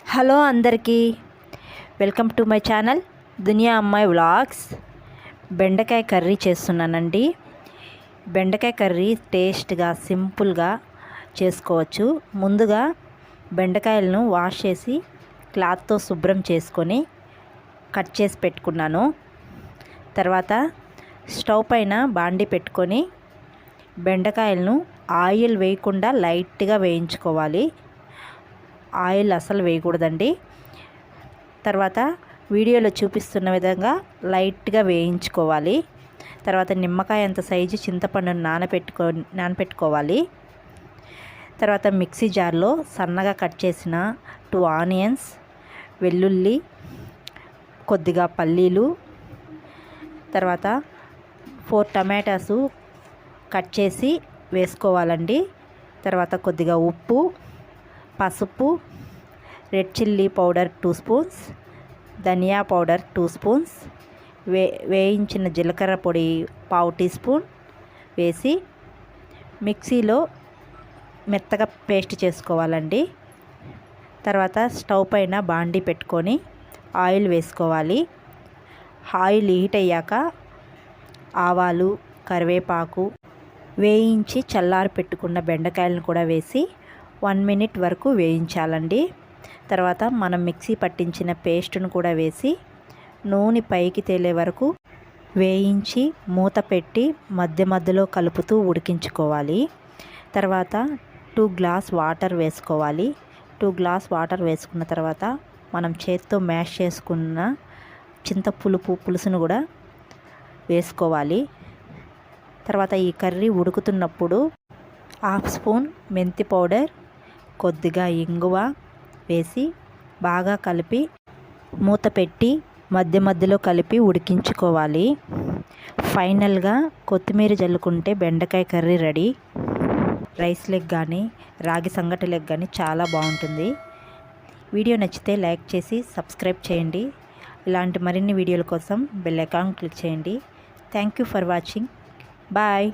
Hello అందరికీ welcome to my channel దునియా అమ్మాయి vlogs. బెండకాయ కర్రీ చేస్తున్నానండి. బెండకాయ కర్రీ టేస్ట్గా సింపుల్గా చేసుకోవచ్చు. ముందుగా బెండకాయలను వాష్ చేసి క్లాత్తో శుభ్రం చేసుకొని కట్ చేసి పెట్టుకున్నాను. తర్వాత స్టవ్ పైన బాండి పెట్టుకొని బెండకాయలను ఆయిల్ వేయకుండా లైట్గా వేయించుకోవాలి. ఆయిల్ అసలు వేయకూడదండి. తర్వాత వీడియోలో చూపిస్తున్న విధంగా లైట్గా వేయించుకోవాలి. తర్వాత నిమ్మకాయ అంత సైజు చింతపండును నానపెట్టుకోవాలి. తర్వాత మిక్సీ జార్లో సన్నగా కట్ చేసిన 2 ఆనియన్స్, వెల్లుల్లి, కొద్దిగా పల్లీలు, తర్వాత 4 టమాటాసు కట్ చేసి వేసుకోవాలండి. తర్వాత కొద్దిగా ఉప్పు, పసుపు, రెడ్ చిల్లీ పౌడర్ 2 స్పూన్స్, ధనియా పౌడర్ 2 స్పూన్స్, వేయించిన జీలకర్ర పొడి 1/2 టీ స్పూన్ వేసి మిక్సీలో మెత్తగా పేస్ట్ చేసుకోవాలండి. తర్వాత స్టవ్ పైన బాండి పెట్టుకొని ఆయిల్ వేసుకోవాలి. ఆయిల్ హీట్ అయ్యాక ఆవాలు, కరివేపాకు, వేయించి చల్లారి పెట్టుకున్న బెండకాయలను కూడా వేసి 1 మినిట్ వరకు వేయించాలండి. తర్వాత మనం మిక్సీ పట్టించిన పేస్టును కూడా వేసి నూనె పైకి తేలే వరకు వేయించి మూత పెట్టి మధ్య మధ్యలో కలుపుతూ ఉడికించుకోవాలి. తర్వాత 2 గ్లాస్ వాటర్ వేసుకోవాలి. 2 గ్లాస్ వాటర్ వేసుకున్న తర్వాత మనం చేత్తో మ్యాష్ చేసుకున్న పులుసును కూడా వేసుకోవాలి. తర్వాత ఈ కర్రీ ఉడుకుతున్నప్పుడు 1/2 స్పూన్ మెంతి పౌడర్, కొద్దిగా ఇంగువ వేసి బాగా కలిపి మూత పెట్టి మధ్య మధ్యలో కలిపి ఉడికించుకోవాలి. ఫైనల్గా కొత్తిమీర జల్లుకుంటే బెండకాయ కర్రీ రెడీ. రైస్ లెగ్ కానీ రాగి సంగటి లెగ్ కానీ చాలా బాగుంటుంది. వీడియో నచ్చితే లైక్ చేసి సబ్స్క్రైబ్ చేయండి. ఇలాంటి మరిన్ని వీడియోల కోసం బెల్ ఐకాన్ క్లిక్ చేయండి. Thank you for watching. Bye.